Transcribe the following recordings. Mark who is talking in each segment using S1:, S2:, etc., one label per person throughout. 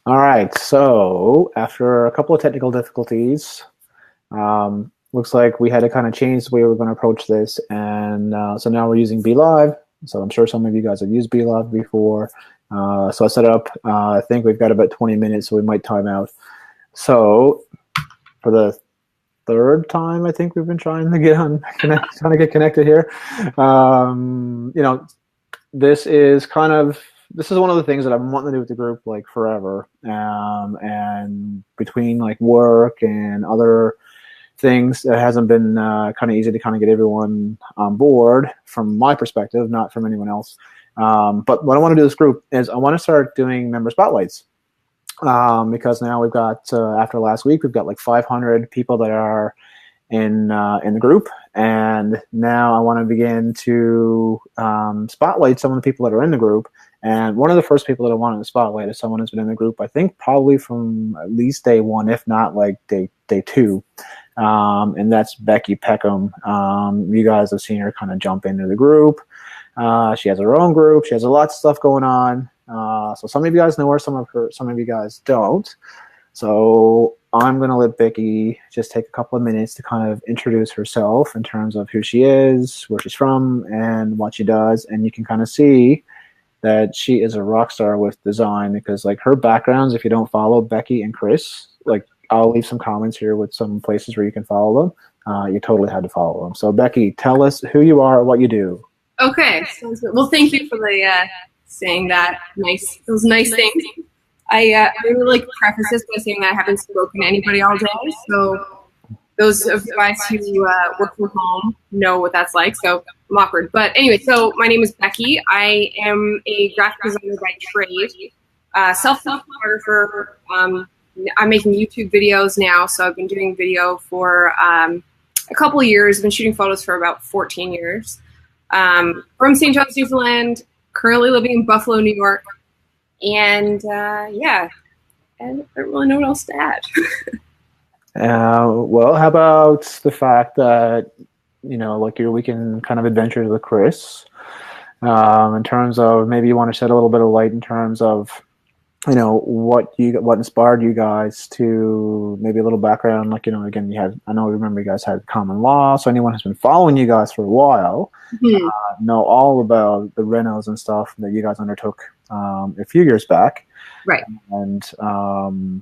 S1: All right, so after a couple of technical difficulties, looks like we had to kind of change the way we were going to approach this, and so now we're using BeLive. So I'm sure some of you guys have used BeLive before. So I set up. I think we've got about 20 minutes, so we might time out. So for the third time, I think we've been trying to trying to get connected here. This is one of the things that I've been wanting to do with the group like forever. And between like work and other things, it hasn't been kind of easy to kind of get everyone on board from my perspective, not from anyone else. But what I want to do with this group is I want to start doing member spotlights. Because now we've got, after last week, we've got like 500 people that are in the group, and now I want to begin to spotlight some of the people that are in the group. And one of the first people that I wanted to spotlight is someone who's been in the group, I think probably from at least day one, if not like day two, and that's Becki Peckham. You guys have seen her kind of jump into the group. She has her own group. She has a lot of stuff going on. So some of you guys know her, some of you guys don't. So I'm going to let Becki just take a couple of minutes to kind of introduce herself in terms of who she is, where she's from, and what she does. And you can kind of see that she is a rock star with design, because like her backgrounds, if you don't follow Becki and Chris, like I'll leave some comments here with some places where you can follow them. You totally had to follow them. So Becki, tell us who you are, what you do.
S2: Okay, sounds good. Well, thank you for the saying that those nice things. I really like to preface this by saying that I haven't spoken to anybody all day, so those of you guys who work from home know what that's like, so I'm awkward. But anyway, so my name is Becki. I am a graphic designer by trade, self-taught photographer. I'm making YouTube videos now, so I've been doing video for a couple of years. I've been shooting photos for about 14 years. From St. John's, Newfoundland, currently living in Buffalo, New York, and yeah, and I don't really know what else to add.
S1: Well, how about the fact that, like your weekend kind of adventures with Chris, in terms of maybe you want to shed a little bit of light in terms of, what inspired you guys to, maybe a little background, like, again, remember you guys had common law, so anyone who's been following you guys for a while know all about the renos and stuff that you guys undertook a few years back.
S2: Right.
S1: And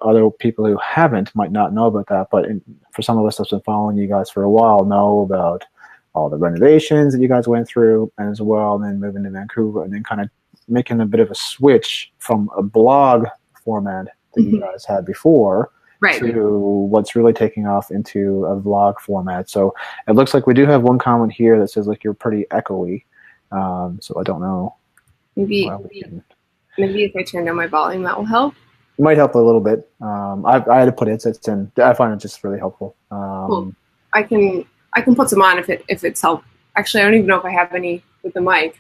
S1: other people who haven't might not know about that, but for some of us that's been following you guys for a while, know about all the renovations that you guys went through as well, and then moving to Vancouver, and then kind of making a bit of a switch from a blog format that you guys had before to what's really taking off into a vlog format. So it looks like we do have one comment here that says like you're pretty echoey. So I don't know.
S2: Maybe if I turn down my volume, that will help.
S1: It might help a little bit. I had to put headsets in. I find it just really helpful.
S2: Cool. I can put some on if it's help. Actually, I don't even know if I have any with the mic.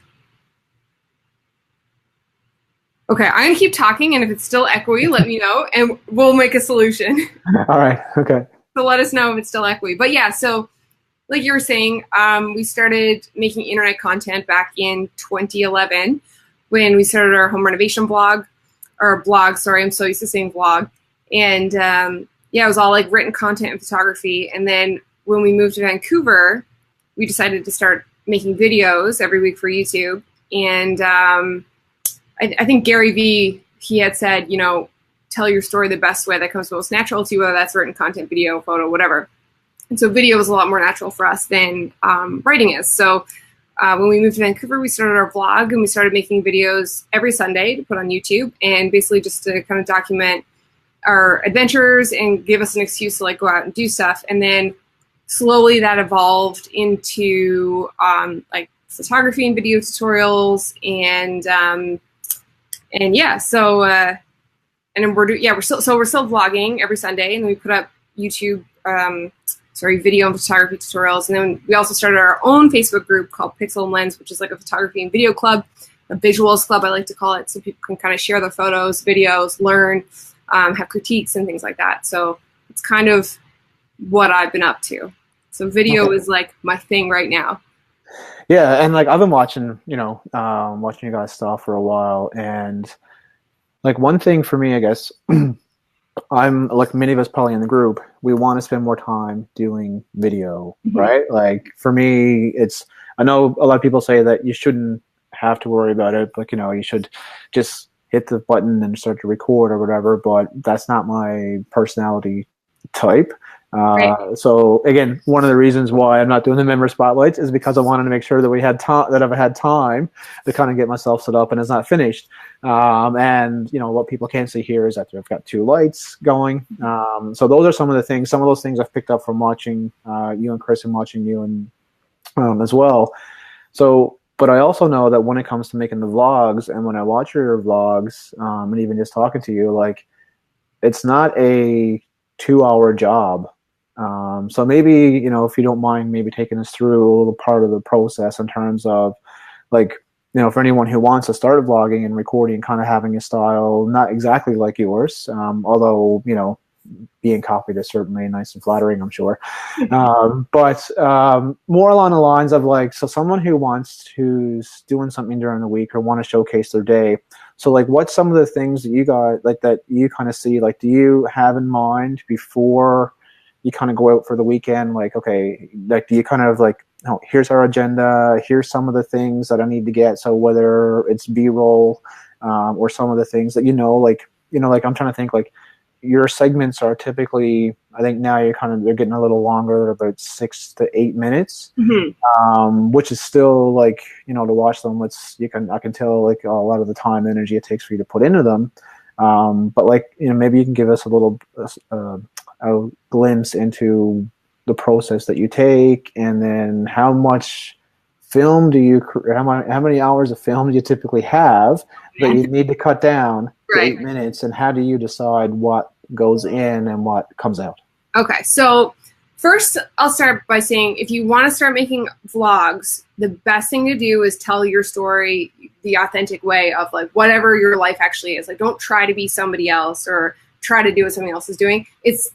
S2: Okay, I'm going to keep talking, and if it's still echoey, let me know, and we'll make a solution.
S1: All right, okay.
S2: So let us know if it's still echoey. But yeah, so like you were saying, we started making internet content back in 2011 when we started our home renovation blog, or blog, sorry, I'm so used to saying vlog. And yeah, it was all like written content and photography. And then when we moved to Vancouver, we decided to start making videos every week for YouTube. And I think Gary Vee, he had said, tell your story the best way that comes most natural to you, whether that's written content, video, photo, whatever. And so video was a lot more natural for us than writing is. So when we moved to Vancouver, we started our vlog, and we started making videos every Sunday to put on YouTube, and basically just to kind of document our adventures and give us an excuse to like go out and do stuff. And then slowly that evolved into like photography and video tutorials, and yeah, so and then we're still vlogging every Sunday, and then we put up YouTube video and photography tutorials. And then we also started our own Facebook group called Pixel and Lens, which is like a photography and video club, a visuals club, I like to call it, so people can kind of share their photos, videos, learn, have critiques and things like that. So it's kind of what I've been up to. So video is like my thing right now.
S1: Yeah, and like I've been watching, watching you guys stuff for a while, and like one thing for me, I guess, I'm like many of us probably in the group, we want to spend more time doing video, right? Like for me, it's, I know a lot of people say that you shouldn't have to worry about it, like, you know, you should just hit the button and start to record or whatever, but that's not my personality type.
S2: Right.
S1: So again, one of the reasons why I'm not doing the member spotlights is because I wanted to make sure that we had time, that I've had time to kind of get myself set up and it's not finished. And you know, what people can't see here is that I've got 2 lights going. So those are some of the things, some of those things I've picked up from watching you and Chris and watching you and as well. So, but I also know that when it comes to making the vlogs and when I watch your vlogs and even just talking to you, like it's not a 2-hour job. So maybe, you know, if you don't mind maybe taking us through a little part of the process in terms of like, you know, for anyone who wants to start vlogging and recording, kind of having a style, not exactly like yours, although, you know, being copied is certainly nice and flattering, I'm sure. But more along the lines of like, so someone who's doing something during the week or want to showcase their day. So like, what's some of the things that you got, like that you kind of see, like, do you have in mind before you kind of go out for the weekend? Like, okay, like, do you kind of like, oh, here's our agenda, here's some of the things that I need to get. So whether it's B-roll or some of the things that, like I'm trying to think, like, your segments are typically, I think now they're getting a little longer, they're about 6 to 8 minutes, which is still like, to watch them, I can tell like a lot of the time and energy it takes for you to put into them. But like, maybe you can give us a little a glimpse into the process that you take, and then how much film how many hours of film do you typically have that you need to cut down to 8 minutes, and how do you decide what goes in and what comes out?
S2: Okay, so first I'll start by saying, if you want to start making vlogs, the best thing to do is tell your story the authentic way of like whatever your life actually is. Like, don't try to be somebody else or try to do what somebody else is doing. It's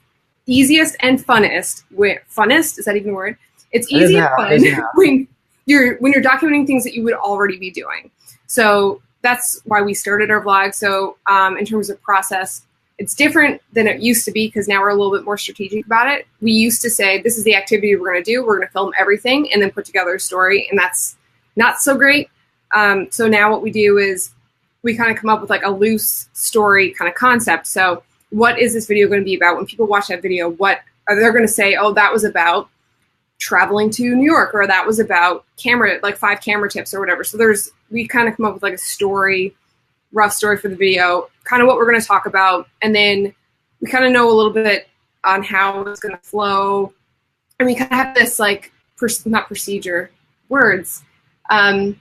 S2: easiest and funnest. Funnest, is that even a word? It's easy and fun when you're documenting things that you would already be doing. So that's why we started our vlog. So in terms of process, it's different than it used to be, because now we're a little bit more strategic about it. We used to say, this is the activity we're going to do. We're going to film everything and then put together a story, and that's not so great. So now what we do is we kind of come up with like a loose story kind of concept. So what is this video going to be about? When people watch that video, what are they going to say? Oh, that was about traveling to New York, or that was about 5 camera tips or whatever. So we kind of come up with like a rough story for the video, kind of what we're going to talk about. And then we kind of know a little bit on how it's going to flow. And we kind of have this like, not procedure, words, kind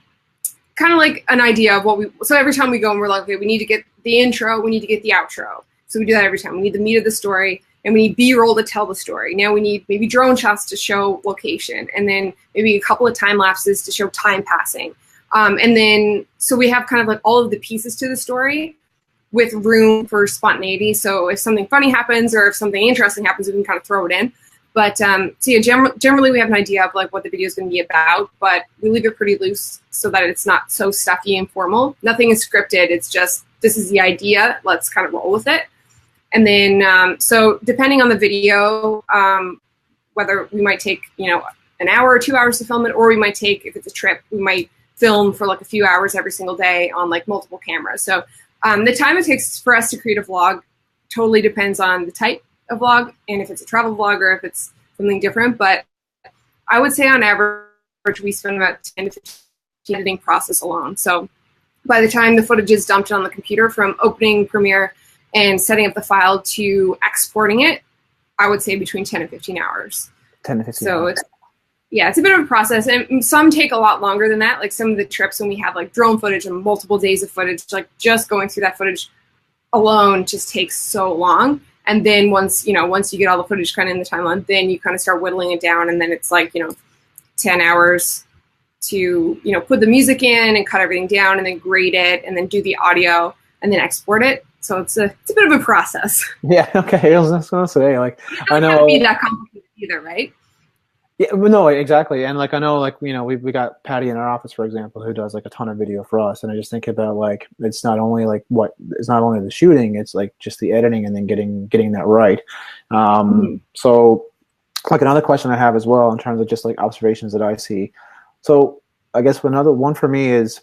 S2: of like an idea of so every time we go and we're like, okay, we need to get the intro, we need to get the outro. So we do that every time. We need the meat of the story, and we need B-roll to tell the story. Now we need maybe drone shots to show location, and then maybe a couple of time lapses to show time passing. And then, so we have kind of like all of the pieces to the story with room for spontaneity. So if something funny happens or if something interesting happens, we can kind of throw it in. But so yeah, generally we have an idea of like what the video is going to be about, but we leave it pretty loose so that it's not so stuffy and formal. Nothing is scripted. It's just, this is the idea. Let's kind of roll with it. And then, so depending on the video, whether we might take, an hour or 2 hours to film it, or we might take, if it's a trip, we might film for like a few hours every single day on like multiple cameras. So the time it takes for us to create a vlog totally depends on the type of vlog, and if it's a travel vlog or if it's something different. But I would say on average, we spend about 10 to 15 editing process alone. So by the time the footage is dumped on the computer, from opening Premiere and setting up the file to exporting it, I would say between 10 and 15 hours.
S1: 10 to 15
S2: so
S1: hours.
S2: It's a bit of a process, and some take a lot longer than that. Like some of the trips when we have like drone footage and multiple days of footage, like just going through that footage alone just takes so long. And then once you get all the footage kind of in the timeline, then you kind of start whittling it down, and then it's like, 10 hours to, put the music in and cut everything down and then grade it and then do the audio and then export it. So it's a bit of a process.
S1: Yeah. Okay. I was just going to say, like,
S2: It doesn't have to be that complicated either, right?
S1: Yeah, well, no, exactly. And like I know, like we got Patty in our office, for example, who does like a ton of video for us. And I just think about like it's not only the shooting, it's like just the editing and then getting that right.
S2: Mhm.
S1: So like another question I have as well in terms of just like observations that I see. So I guess another one for me is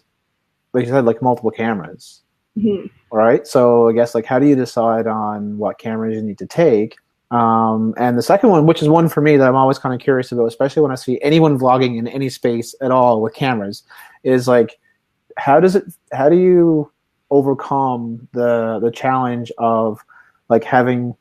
S1: like you said, like multiple cameras.
S2: Mhm.
S1: All right. So I guess like how do you decide on what cameras you need to take? And the second one, which is one for me that I'm always kind of curious about, especially when I see anyone vlogging in any space at all with cameras, is like how do you overcome the challenge of like having,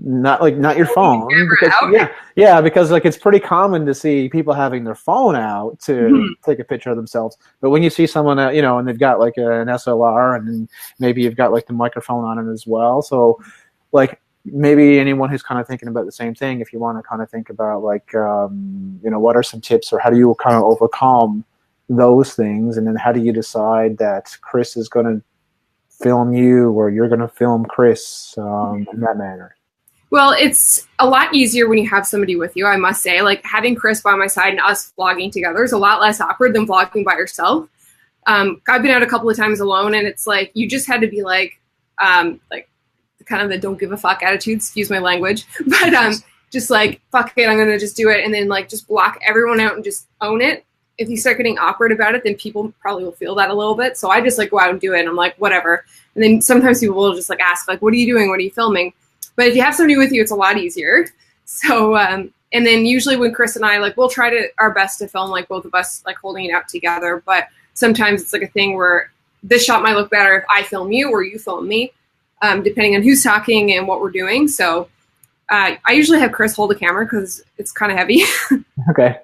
S1: not your phone because
S2: Camera out.
S1: because like it's pretty common to see people having their phone out to
S2: Mhm.
S1: take a picture of themselves, but when you see someone and they've got like an SLR and then maybe you've got like the microphone on it as well, so like maybe anyone who's kind of thinking about the same thing, if you want to kind of think about like what are some tips or how do you kind of overcome those things, and then how do you decide that Chris is going to film you or you're going to film Chris in that manner.
S2: Well, it's a lot easier when you have somebody with you, I must say. Like having Chris by my side and us vlogging together is a lot less awkward than vlogging by yourself. I've been out a couple of times alone, and it's like you just had to be like kind of the don't give a fuck attitude. Excuse my language, but just like fuck it, I'm gonna just do it, and then like just block everyone out and just own it. If you start getting awkward about it, then people probably will feel that a little bit. So I just like go out and do it. And I'm like whatever, and then sometimes people will just like ask like, "What are you doing? What are you filming?" But if you have somebody with you, it's a lot easier. So, and then usually when Chris and I, like, we'll try our best to film, like, both of us, like, holding it out together. But sometimes it's, like, a thing where this shot might look better if I film you or you film me, depending on who's talking and what we're doing. So I usually have Chris hold the camera because it's kind of heavy.
S1: Okay.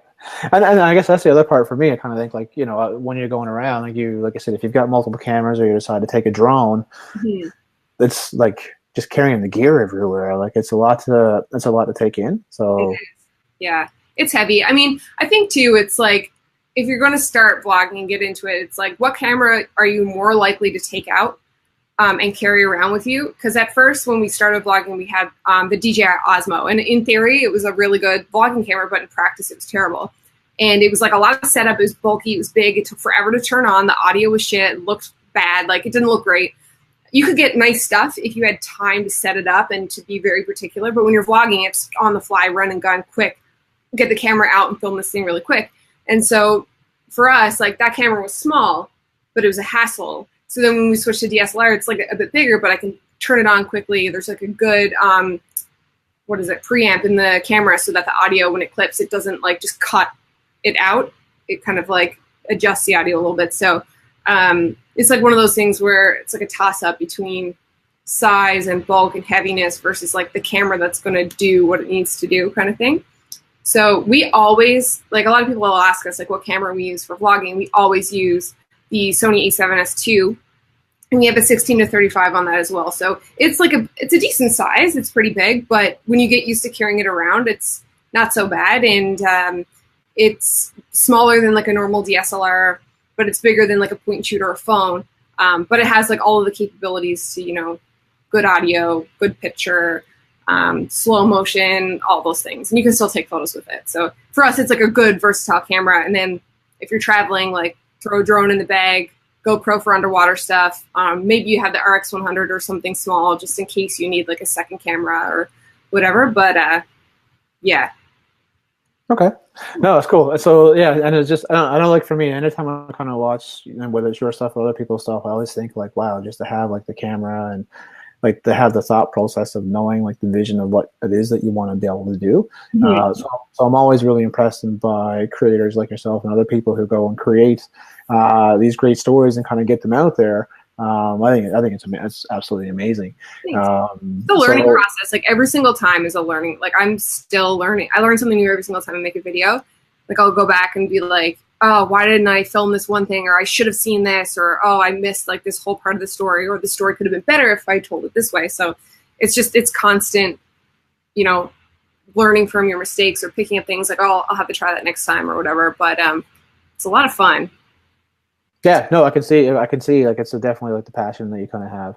S1: And I guess that's the other part for me. I kind of think like, when you're going around, like I said, if you've got multiple cameras or you decide to take a drone,
S2: Mhm.
S1: it's like just carrying the gear everywhere. Like it's a lot to take in. So
S2: Yeah, it's heavy. I mean, I think too, it's like if you're going to start vlogging and get into it, it's like what camera are you more likely to take out and carry around with you? Because at first, when we started vlogging, we had the DJI Osmo, and in theory, it was a really good vlogging camera, but in practice, it was terrible. And it was like a lot of setup. It was bulky. It was big. It took forever to turn on. The audio was shit. It looked bad. Like it didn't look great. You could get nice stuff if you had time to set it up and to be very particular. But when you're vlogging, it's on the fly, run and gun, quick, get the camera out and film this thing really quick. And so for us, like that camera was small, but it was a hassle. So then when we switched to DSLR, it's like a bit bigger, but I can turn it on quickly. There's like a good, preamp in the camera so that the audio, when it clips, it doesn't like just cut it out. It kind of like adjusts the audio a little bit. So it's like one of those things where it's like a toss up between size and bulk and heaviness versus like the camera that's going to do what it needs to do kind of thing. So we always, like a lot of people will ask us like what camera we use for vlogging. We always use the Sony a7S II, and we have a 16-35 on that as well. So it's like it's a decent size. It's pretty big, but when you get used to carrying it around, it's not so bad. And it's smaller than like a normal DSLR, but it's bigger than like a point and shoot or a phone. But it has like all of the capabilities to, good audio, good picture, slow motion, all those things. And you can still take photos with it. So for us, it's like a good versatile camera. And then if you're traveling, like throw a drone in the bag, GoPro for underwater stuff. Maybe you have the RX100 or something small just in case you need like a second camera or whatever. But yeah.
S1: okay, no, it's cool. So yeah, and it's just I don't like for me. Anytime I kind of watch, whether it's your stuff or other people's stuff, I always think like, wow, just to have like the camera and like to have the thought process of knowing like the vision of what it is that you want to be able to do.
S2: Mm-hmm.
S1: So I'm always really impressed by creators like yourself and other people who go and create these great stories and kind of get them out there. I think it's absolutely amazing.
S2: The learning process, like every single time is a learning. Like I'm still learning. I learn something new every single time I make a video. Like I'll go back and be like, oh, why didn't I film this one thing? Or I should have seen this, or, oh, I missed like this whole part of the story, or the story could have been better if I told it this way. So it's constant, learning from your mistakes or picking up things like, oh, I'll have to try that next time or whatever. But it's a lot of fun.
S1: Yeah, no, I can see like it's definitely like the passion that you kind of have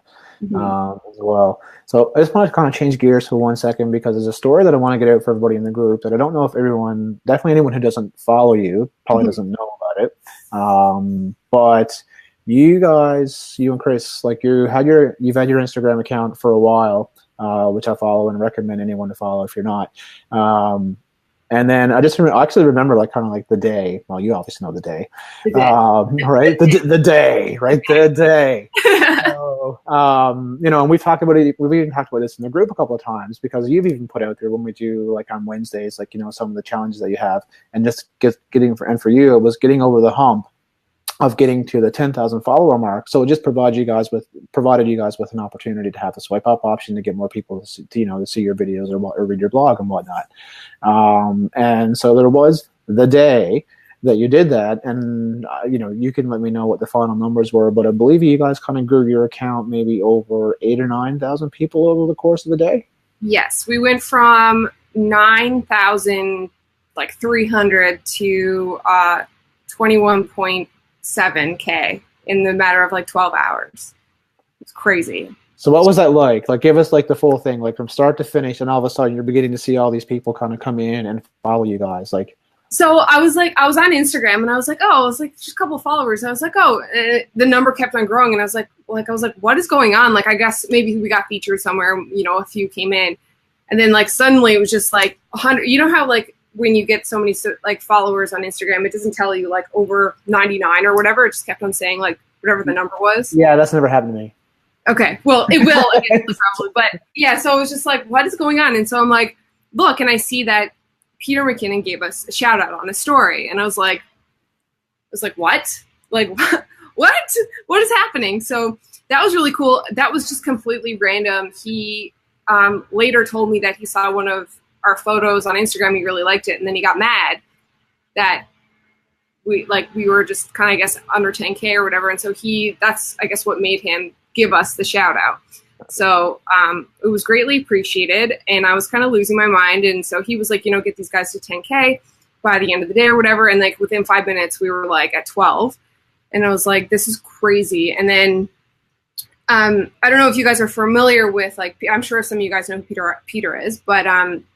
S1: as well. So I just want to kind of change gears for 1 second because there's a story that I want to get out for everybody in the group that I don't know if definitely anyone who doesn't follow you probably doesn't know about it. But you guys, you and Chris, like you've had your Instagram account for a while, which I follow and recommend anyone to follow if you're not. And then I actually remember like kind of like the day. Well, you obviously know the day, right? The day, right? The day. So, and we've talked about it. We've even talked about this in the group a couple of times because you've even put out there when we do like on Wednesdays, like some of the challenges that you have, and just for you, it was getting over the hump of getting to the 10,000 follower mark. So it just provided you guys with an opportunity to have the swipe up option to get more people to see your videos or read your blog and whatnot. And so there was the day that you did that, and you can let me know what the final numbers were, but I believe you guys kind of grew your account maybe over 8,000 or 9,000 people over the course of the day.
S2: Yes, we went from 9,300 to 21.7K in the matter of like 12 hours. It's crazy.
S1: So what was that like? Like, give us like the full thing, like from start to finish, and all of a sudden you're beginning to see all these people kind of come in and follow you guys. Like,
S2: so I was on Instagram and I was like, just a couple of followers. I was like, the number kept on growing, and I was like, what is going on? Like, I guess maybe we got featured somewhere. A few came in, and then like suddenly it was just like 100. You know how like when you get so many like followers on Instagram, it doesn't tell you like over 99 or whatever. It just kept on saying like whatever the number was.
S1: Yeah, that's never happened to me.
S2: Okay, well, it will eventually probably. But yeah, so it was just like, what is going on? And so I'm like, look, and I see that Peter McKinnon gave us a shout out on a story. And I was like, what? Like, what? What is happening? So that was really cool. That was just completely random. He later told me that he saw one of our photos on Instagram. He really liked it. And then he got mad that we were just kind of, I guess, under 10K or whatever. And so that's, I guess, what made him give us the shout out. So it was greatly appreciated, and I was kind of losing my mind. And so he was like, get these guys to 10K by the end of the day or whatever. And like within 5 minutes, we were like at 12. And I was like, this is crazy. And then I don't know if you guys are familiar with, like, I'm sure some of you guys know who Peter is, but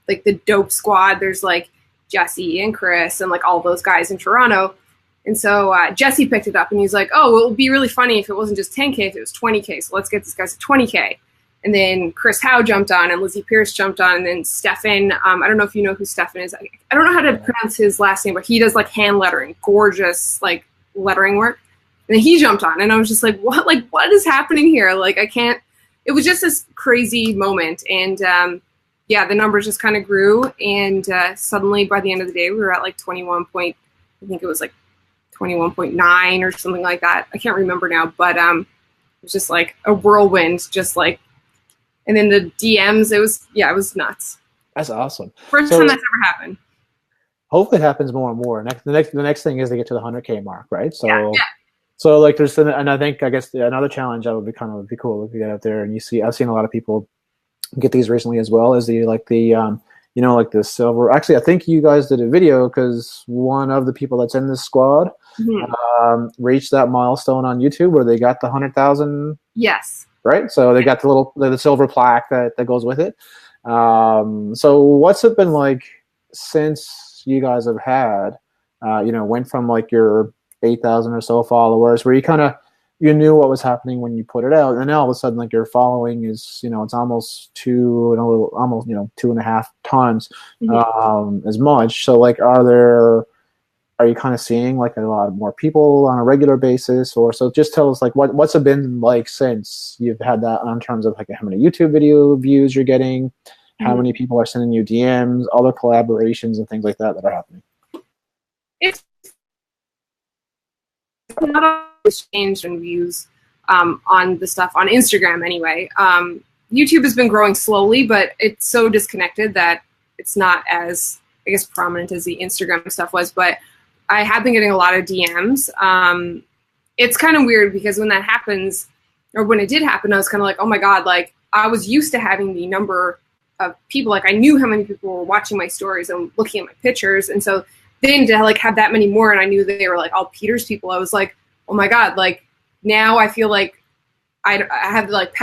S2: like the Dope Squad, there's like Jesse and Chris and like all those guys in Toronto. And so Jesse picked it up and he's like, it would be really funny if it wasn't just 10K, if it was 20K. So let's get these guys to 20K. And then Chris Howe jumped on and Lizzie Pierce jumped on. And then Stefan, I don't know if you know who Stefan is. I don't know how to pronounce his last name, but he does like hand lettering, gorgeous like lettering work. And then he jumped on and I was just like, what is happening here? Like, it was just this crazy moment. And the numbers just kind of grew. And suddenly by the end of the day, we were at like 21.9 or something like that. I can't remember now, but it was just like a whirlwind, just like, and then the DMs, it was nuts.
S1: That's awesome.
S2: First time that's ever happened.
S1: Hopefully it happens more and more. The next thing is to get to the 100K mark, right? So,
S2: yeah.
S1: So like and I guess another challenge that would be cool if you get out there and I've seen a lot of people get these recently as well, is like the silver. Actually, I think you guys did a video because one of the people that's in this squad reached that milestone on YouTube where they got the 100,000.
S2: Yes.
S1: Right. So they got the silver plaque that goes with it. So what's it been like since you guys have had, went from like your 8,000 or so followers where you knew what was happening when you put it out, and then all of a sudden like your following is it's almost 2.5 times as much. So like are you kind of seeing like a lot more people on a regular basis, or so just tell us like what's it been like since you've had that in terms of like how many YouTube video views you're getting, how many people are sending you DMs, other collaborations and things like that are happening.
S2: It's not always changed in views on the stuff on Instagram anyway. YouTube has been growing slowly, but it's so disconnected that it's not as, I guess, prominent as the Instagram stuff was. But I have been getting a lot of DMs. It's kind of weird because when that happens, or when it did happen, I was kind of like, oh my God, like I was used to having the number of people, like I knew how many people were watching my stories and looking at my pictures. And so then to like have that many more, and I knew that they were like all Peter's people, I was like, oh my God, like now I feel like I have to like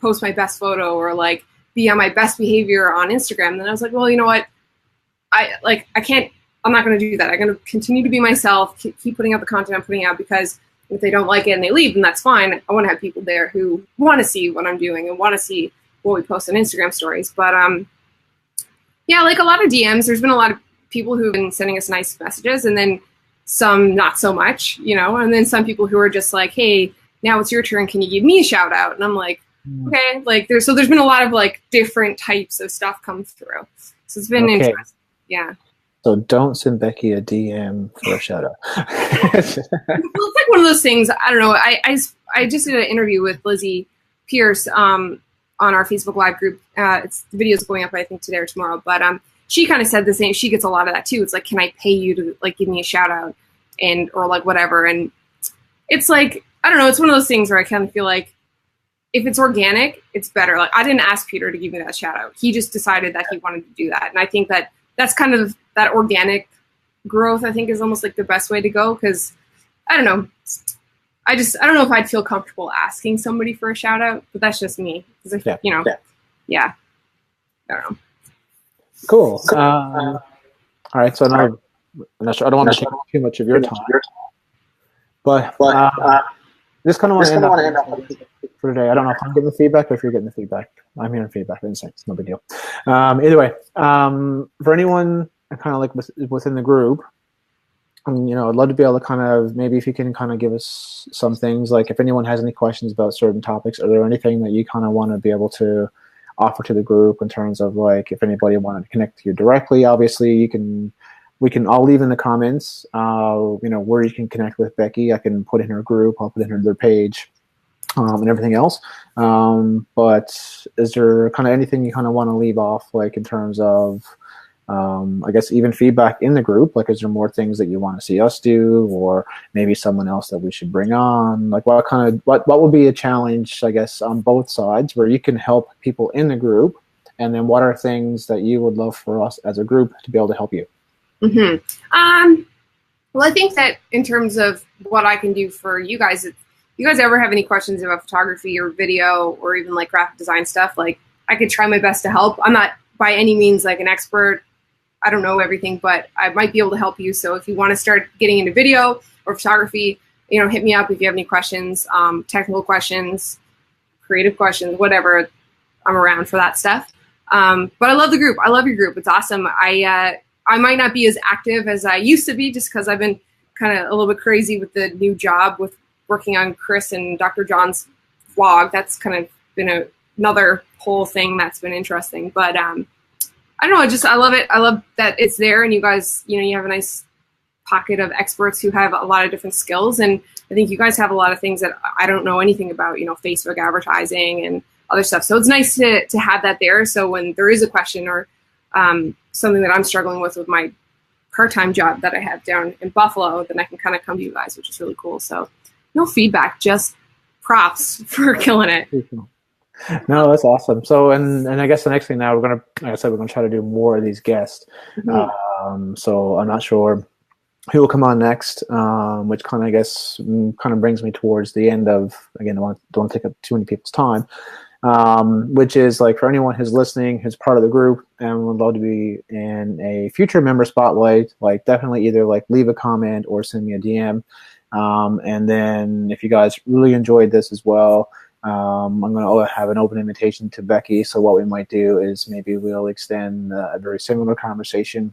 S2: post my best photo or like be on my best behavior on Instagram. And then I was like, well, you know what? I'm not going to do that. I'm going to continue to be myself, keep putting out the content I'm putting out, because if they don't like it and they leave, then that's fine. I want to have people there who want to see what I'm doing and want to see what we post on Instagram stories. But yeah, like a lot of DMs, there's been a lot of people who've been sending us nice messages, and then some not so much, you know, and then some people who are just like, hey, now it's your turn. Can you give me a shout out? And I'm like, okay, like there's been a lot of like different types of stuff come through. So it's been interesting. Yeah.
S1: So don't send Becky a DM for a shout out.
S2: Well, it's like one of those things. I don't know. I just did an interview with Lizzie Pierce on our Facebook Live group. The video's going up, I think, today or tomorrow. But she kind of said the same. She gets a lot of that too. It's like, can I pay you to like give me a shout out or like whatever? And it's like, I don't know. It's one of those things where I kind of feel like if it's organic, it's better. Like I didn't ask Peter to give me that shout out. He just decided that he wanted to do that. And I think that that's kind of that organic growth, I think, is almost like the best way to go. Because I don't know. I don't know if I'd feel comfortable asking somebody for a shout out, but that's just me. Yeah. I don't know.
S1: Cool. All right. So I'm not sure. I don't want to take too much of your time, but just kind of want to end up for today. I don't know if I'm getting the feedback or if you're getting the feedback. I'm hearing feedback. It's no big deal. Either way, for anyone kind of like within the group, you know, I'd love to be able to kind of, maybe if you can kind of give us some things, like if anyone has any questions about certain topics, are there anything that you kind of want to be able to offer to the group in terms of like, if anybody wanted to connect to you directly, obviously I'll leave in the comments, you know, where you can connect with Becky. I can put in her group, I'll put in their page, and everything else. But is there kind of anything you kind of want to leave off, like in terms of, I guess even feedback in the group, like is there more things that you want to see us do, or maybe someone else that we should bring on? Like what would be a challenge, I guess, on both sides where you can help people in the group, and then what are things that you would love for us as a group to be able to help you?
S2: Mm-hmm. Well, I think that in terms of what I can do for you guys, if you guys ever have any questions about photography or video or even like graphic design stuff, like I could try my best to help. I'm not by any means like an expert. I don't know everything, but I might be able to help you. So if you want to start getting into video or photography, you know, hit me up if you have any questions, technical questions, creative questions, whatever. I'm around for that stuff. But I love the group. I love your group. It's awesome. I might not be as active as I used to be just because I've been kind of a little bit crazy with the new job with working on Chris and Dr. John's vlog. That's kind of been another whole thing that's been interesting. But I don't know. I love it. I love that it's there, and you guys, you know, you have a nice pocket of experts who have a lot of different skills. And I think you guys have a lot of things that I don't know anything about, you know, Facebook advertising and other stuff. So it's nice to have that there. So when there is a question or something that I'm struggling with my part-time job that I have down in Buffalo, then I can kind of come to you guys, which is really cool. So no feedback, just props for killing it.
S1: No, that's awesome. So, and I guess the next thing now like I said, we're going to try to do more of these guests. Mm-hmm. So I'm not sure who will come on next, which kind of, I guess, kind of brings me towards the end of, again, I don't want to take up too many people's time, which is like for anyone who's listening, who's part of the group and would love to be in a future member spotlight, like definitely either like leave a comment or send me a DM. And then if you guys really enjoyed this as well, I'm going to have an open invitation to Becky. So what we might do is maybe we'll extend a very similar conversation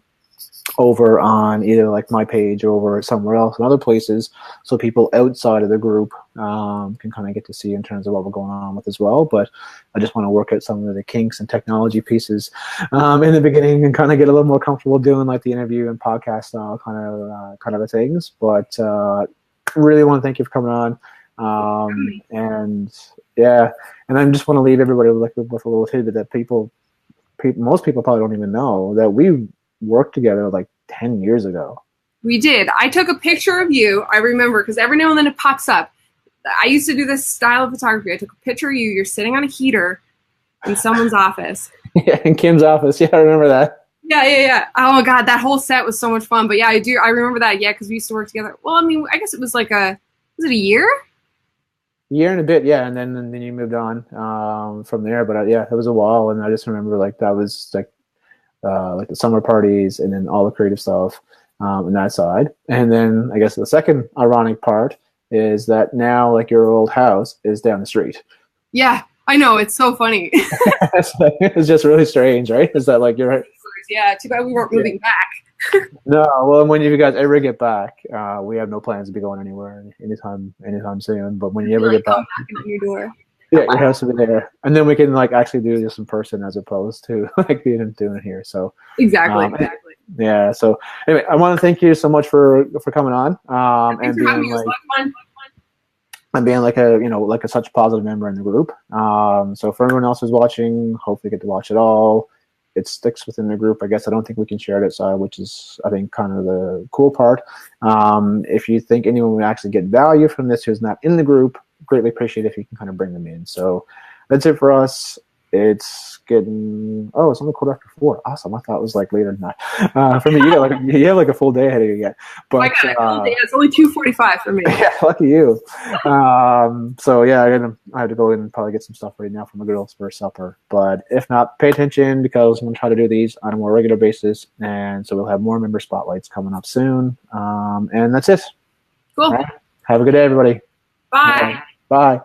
S1: over on either like my page or over somewhere else in other places, so people outside of the group can kind of get to see in terms of what we're going on with as well. But I just want to work out some of the kinks and technology pieces in the beginning and kind of get a little more comfortable doing like the interview and podcast style kind of things. But really want to thank you for coming on. And yeah, and I just want to leave everybody with a little tidbit that most people probably don't even know that we worked together like 10 years ago.
S2: We did. I took a picture of you. I remember because every now and then it pops up. I used to do this style of photography. I took a picture of you. You're sitting on a heater in someone's office.
S1: Yeah, in Kim's office. Yeah, I remember that.
S2: Yeah. Oh my God, that whole set was so much fun. But yeah, I do. I remember that. Yeah, because we used to work together. Well, I mean, I guess it was like Was it a year?
S1: Year and a bit, yeah, and then you moved on from there. But yeah, it was a while, and I just remember like that was like the summer parties, and then all the creative stuff on that side. And then I guess the second ironic part is that now like your old house is down the street.
S2: Yeah, I know. It's so funny.
S1: It's just really strange, right? Is that like you're
S2: Yeah, too bad we weren't moving back.
S1: No, well, when you guys ever get back, we have no plans to be going anywhere anytime soon. But when you ever get back,
S2: back on your door.
S1: yeah, your house will be there, and then we can like actually do this in person as opposed to like being doing it here. So
S2: exactly.
S1: Yeah. So anyway, I want to thank you so much for coming on
S2: Thanks for having me. It was fun.
S1: And being like a such a positive member in the group. So for everyone else who's watching, hopefully get to watch it all. It sticks within the group. I guess I don't think we can share it outside, which is, I think, kind of the cool part. If you think anyone would actually get value from this who's not in the group, greatly appreciate if you can kind of bring them in. So that's it for us. It's getting, it's only 4:15. Awesome. I thought it was like later than that. For me, you have like a full day ahead of you yet. But
S2: I got a full day. It's only 2:45 for me.
S1: Yeah, lucky you. So yeah, I have to go in and probably get some stuff ready now for my girls for supper. But if not, pay attention because I'm going to try to do these on a more regular basis. And so we'll have more member spotlights coming up soon. And that's it.
S2: Cool.
S1: Right. Have a good day, everybody.
S2: Bye.
S1: Bye.